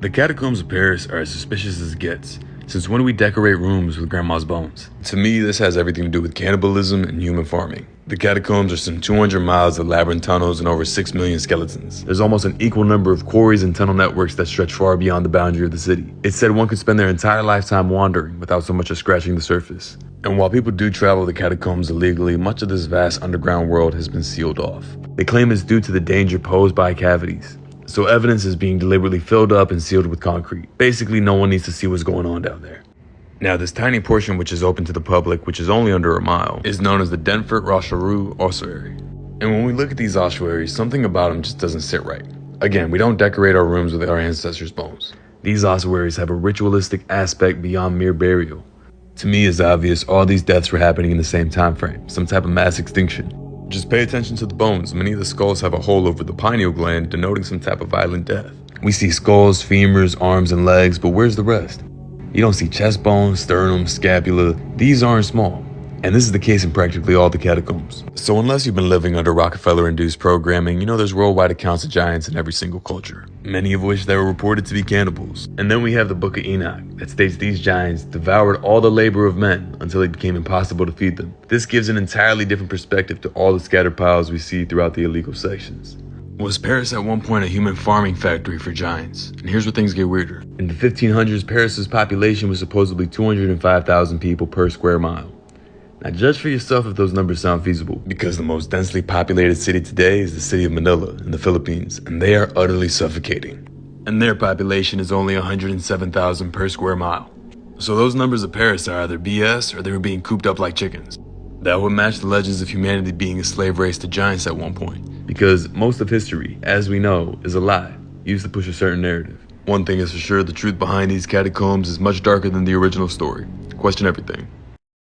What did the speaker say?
The catacombs of Paris are as suspicious as it gets. Since when do we decorate rooms with grandma's bones? To me, this has everything to do with cannibalism and human farming. The catacombs are some 200 miles of labyrinth tunnels and over 6 million skeletons. There's almost an equal number of quarries and tunnel networks that stretch far beyond the boundary of the city. It's said one could spend their entire lifetime wandering without so much as scratching the surface. And while people do travel the catacombs illegally, much of this vast underground world has been sealed off. They claim it's due to the danger posed by cavities. So evidence is being deliberately filled up and sealed with concrete. Basically, no one needs to see what's going on down there. Now, this tiny portion which is open to the public, which is only under a mile, is known as the Denfert Rochereau ossuary. And when we look at these ossuaries, something about them just doesn't sit right. Again, we don't decorate our rooms with our ancestors' bones. These ossuaries have a ritualistic aspect beyond mere burial. To me, it's obvious all these deaths were happening in the same time frame, some type of mass extinction. Just pay attention to the bones. Many of the skulls have a hole over the pineal gland, denoting some type of violent death. We see skulls, femurs, arms, and legs, but where's the rest? You don't see chest bones, sternum, scapula. These aren't small. And this is the case in practically all the catacombs. So unless you've been living under Rockefeller-induced programming, you know there's worldwide accounts of giants in every single culture, many of which that were reported to be cannibals. And then we have the Book of Enoch that states these giants devoured all the labor of men until it became impossible to feed them. This gives an entirely different perspective to all the scattered piles we see throughout the illegal sections. Was Paris at one point a human farming factory for giants? And here's where things get weirder. In the 1500s, Paris's population was supposedly 205,000 people per square mile. Now judge for yourself if those numbers sound feasible, because the most densely populated city today is the city of Manila in the Philippines, and they are utterly suffocating. And their population is only 107,000 per square mile. So those numbers of Paris are either BS or they were being cooped up like chickens. That would match the legends of humanity being a slave race to giants at one point. Because most of history, as we know, is a lie, used to push a certain narrative. One thing is for sure, the truth behind these catacombs is much darker than the original story. Question everything.